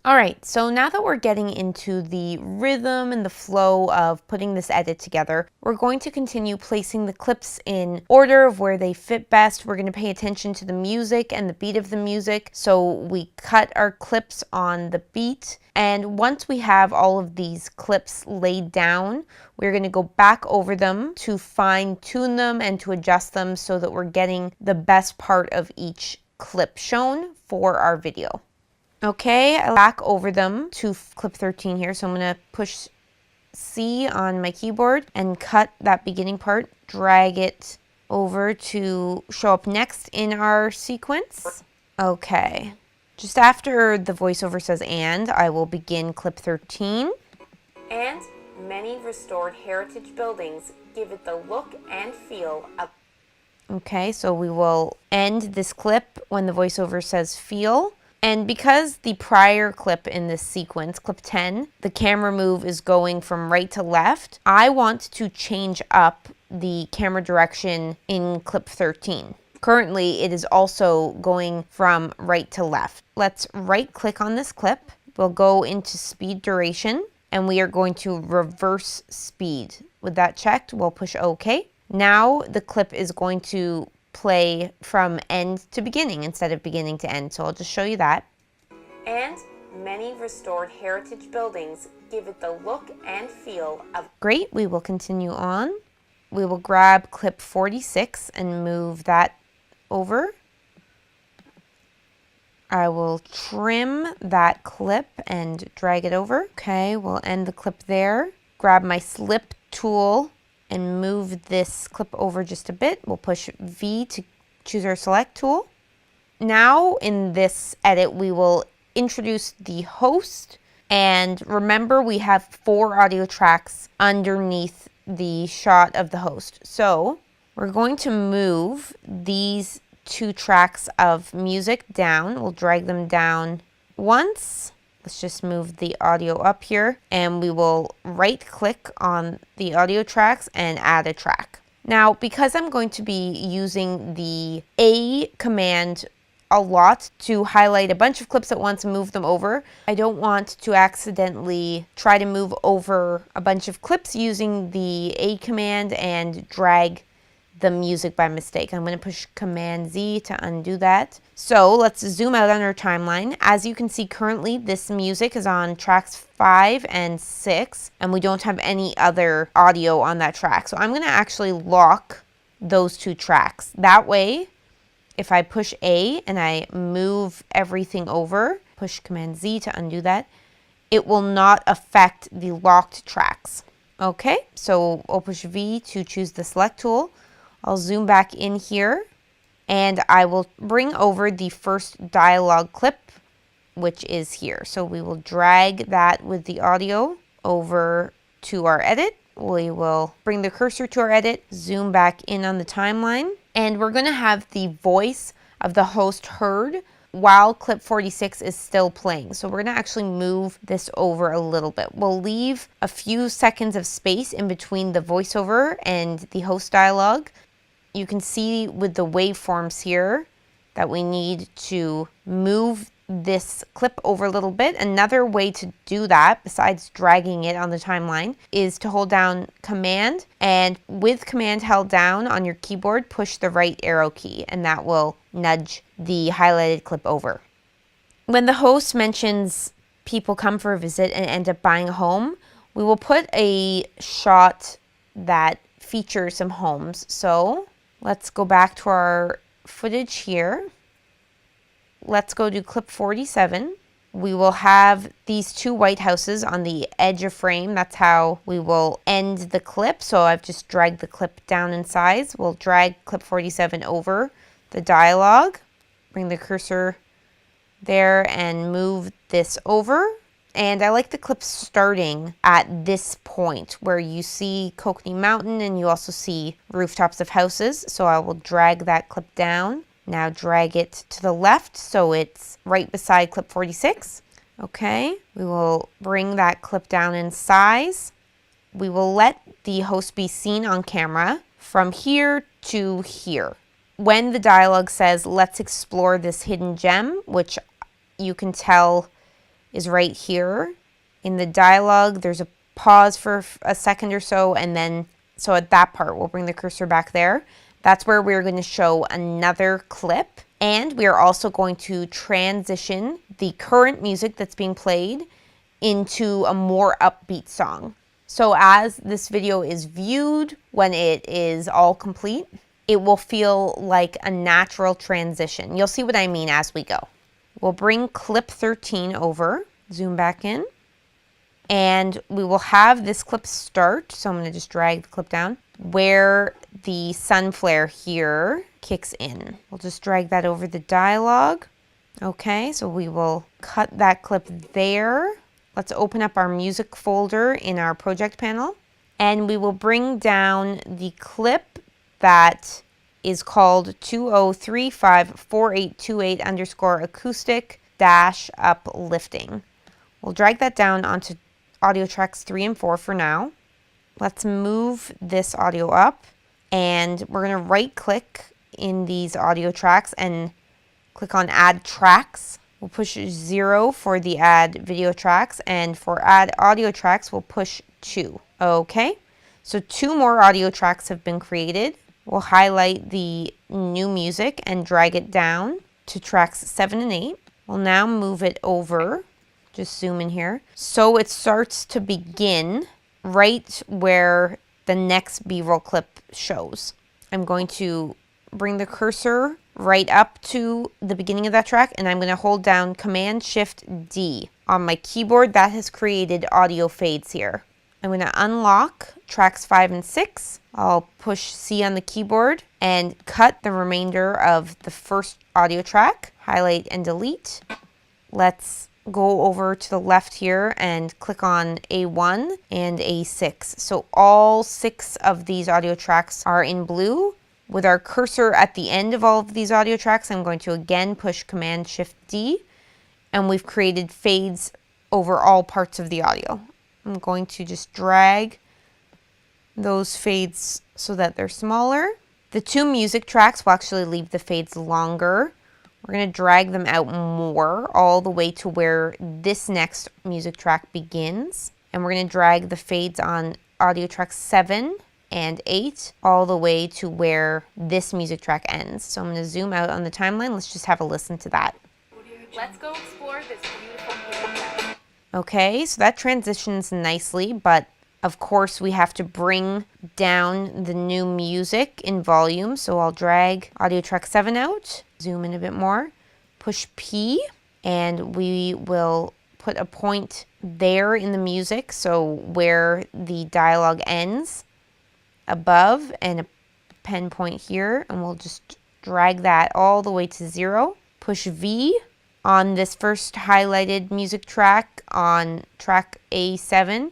All right, so now that we're getting into the rhythm and the flow of putting this edit together, we're going to continue placing the clips in order of where they fit best. We're going to pay attention to the music and the beat of the music. So we cut our clips on the beat. And once we have all of these clips laid down, we're going to go back over them to fine tune them and to adjust them so that we're getting the best part of each clip shown for our video. Okay, I back over them to clip 13 here, so I'm going to push C on my keyboard and cut that beginning part, drag it over to show up next in our sequence. Okay, just after the voiceover says "and," I will begin clip 13. And many restored heritage buildings give it the look and feel of... Okay, so we will end this clip when the voiceover says "feel." And because the prior clip in this sequence, clip 10, the camera move is going from right to left, I want to change up the camera direction in clip 13. Currently, it is also going from right to left. Let's right click on this clip. We'll go into speed duration and we are going to reverse speed. With that checked, we'll push OK. Now the clip is going to play from end to beginning instead of beginning to end. So I'll just show you that. And many restored heritage buildings give it the look and feel of... Great, we will continue on. We will grab clip 46 and move that over. I will trim that clip and drag it over. Okay, we'll end the clip there. Grab my slip tool and move this clip over just a bit. We'll push V to choose our select tool. Now in this edit, we will introduce the host. And remember, we have 4 audio tracks underneath the shot of the host. So we're going to move these 2 tracks of music down. We'll drag them down once. Let's just move the audio up here and we will right click on the audio tracks and add a track. Now, because I'm going to be using the A command a lot to highlight a bunch of clips at once and move them over, I don't want to accidentally try to move over a bunch of clips using the A command and drag the music by mistake. I'm going to push Command Z to undo that. So let's zoom out on our timeline. As you can see, currently this music is on tracks 5 and 6, and we don't have any other audio on that track. So I'm going to actually lock those 2 tracks. That way, if I push A and I move everything over, push Command Z to undo that, it will not affect the locked tracks. Okay, so I'll push V to choose the select tool. I'll zoom back in here and I will bring over the first dialogue clip, which is here. So we will drag that with the audio over to our edit. We will bring the cursor to our edit, zoom back in on the timeline, and we're going to have the voice of the host heard while clip 46 is still playing. So we're going to actually move this over a little bit. We'll leave a few seconds of space in between the voiceover and the host dialogue. You can see with the waveforms here that we need to move this clip over a little bit. Another way to do that, besides dragging it on the timeline, is to hold down Command, and with Command held down on your keyboard, push the right arrow key, and that will nudge the highlighted clip over. When the host mentions people come for a visit and end up buying a home, we will put a shot that features some homes. So let's go back to our footage here. Let's go to clip 47. We will have these 2 white houses on the edge of frame. That's how we will end the clip. So I've just dragged the clip down in size. We'll drag clip 47 over the dialogue, bring the cursor there and move this over. And I like the clip starting at this point where you see Kokanee Mountain and you also see rooftops of houses. So I will drag that clip down. Now drag it to the left so it's right beside clip 46. Okay, we will bring that clip down in size. We will let the host be seen on camera from here to here. When the dialogue says, let's explore this hidden gem, which you can tell is right here. In the dialogue, there's a pause for a second or so, and then, so at that part, we'll bring the cursor back there. That's where we're going to show another clip. And we are also going to transition the current music that's being played into a more upbeat song. So as this video is viewed, when it is all complete, it will feel like a natural transition. You'll see what I mean as we go. We'll bring clip 13 over, zoom back in, and we will have this clip start. So I'm going to just drag the clip down where the sun flare here kicks in. We'll just drag that over the dialogue. Okay, so we will cut that clip there. Let's open up our music folder in our project panel, and we will bring down the clip that is called 20354828_acoustic-uplifting. We'll drag that down onto audio tracks 3 and 4 for now. Let's move this audio up, and we're going to right click in these audio tracks and click on add tracks. We'll push 0 for the add video tracks, and for add audio tracks, we'll push 2. Okay, so 2 more audio tracks have been created. We'll highlight the new music and drag it down to tracks 7 and 8. We'll now move it over, just zoom in here, so it starts to begin right where the next B-roll clip shows. I'm going to bring the cursor right up to the beginning of that track, and I'm going to hold down Command-Shift-D. On my keyboard, that has created audio fades here. I'm going to unlock tracks 5 and 6. I'll push C on the keyboard and cut the remainder of the first audio track, highlight and delete. Let's go over to the left here and click on A1 and A6. So all 6 of these audio tracks are in blue. With our cursor at the end of all of these audio tracks, I'm going to again push Command-Shift-D, and we've created fades over all parts of the audio. I'm going to just drag those fades so that they're smaller. The 2 music tracks will actually leave the fades longer. We're going to drag them out more, all the way to where this next music track begins. And we're going to drag the fades on audio tracks 7 and 8 all the way to where this music track ends. So I'm going to zoom out on the timeline. Let's just have a listen to that. Let's go explore this beautiful hidden gem. Okay, so that transitions nicely, but of course we have to bring down the new music in volume. So I'll drag audio track 7 out, zoom in a bit more, push P, and we will put a point there in the music, so where the dialogue ends above, and a pen point here, and we'll just drag that all the way to 0. Push V on this first highlighted music track on track A7.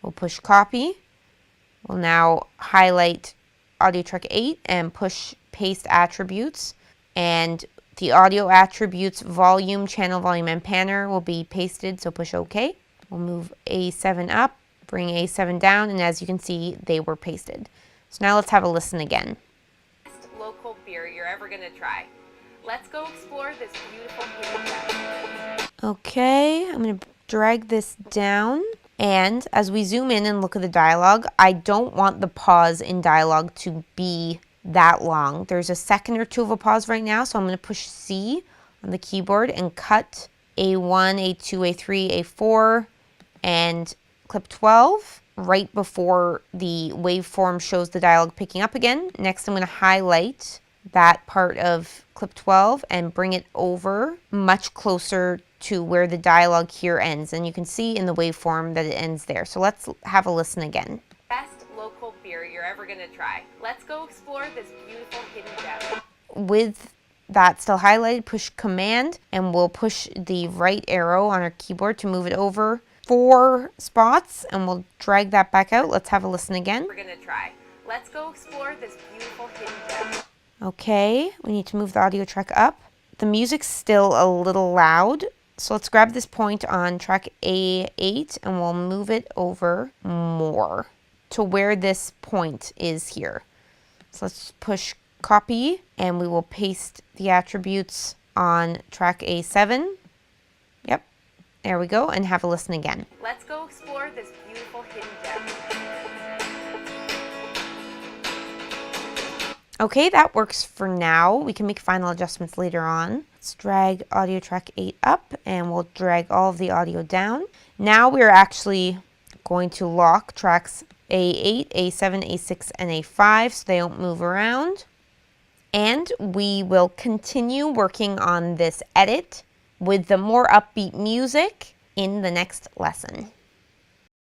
We'll push copy. We'll now highlight audio track 8 and push paste attributes, and the audio attributes volume, channel volume, and panner will be pasted, so push OK. We'll move A7 up, bring A7 down, and as you can see, they were pasted. So now let's have a listen again. Best local beer you're ever going to try. Let's go explore this beautiful hidden gem. Okay, I'm going to drag this down, and as we zoom in and look at the dialogue, I don't want the pause in dialogue to be that long. There's a second or 2 of a pause right now, so I'm going to push C on the keyboard and cut A1, A2, A3, A4, and clip 12 right before the waveform shows the dialogue picking up again. Next, I'm going to highlight that part of clip 12 and bring it over much closer to where the dialogue here ends, and you can see in the waveform that it ends there. So let's have a listen again. Best local beer you're ever going to try. Let's go explore this beautiful hidden gem. With that still highlighted, push Command, and we'll push the right arrow on our keyboard to move it over 4 spots, and we'll drag that back out. Let's have a listen again. We're going to try. Let's go explore this beautiful hidden gem. Okay, we need to move the audio track up. The music's still a little loud, so let's grab this point on track A8 and we'll move it over more to where this point is here. So let's push copy, and we will paste the attributes on track A7. Yep. There we go, and have a listen again. Let's go explore this beautiful hidden gem. Okay, that works for now. We can make final adjustments later on. Let's drag audio track 8 up, and we'll drag all of the audio down. Now we're actually going to lock tracks A8, A7, A6, and A5 so they don't move around. And we will continue working on this edit with the more upbeat music in the next lesson.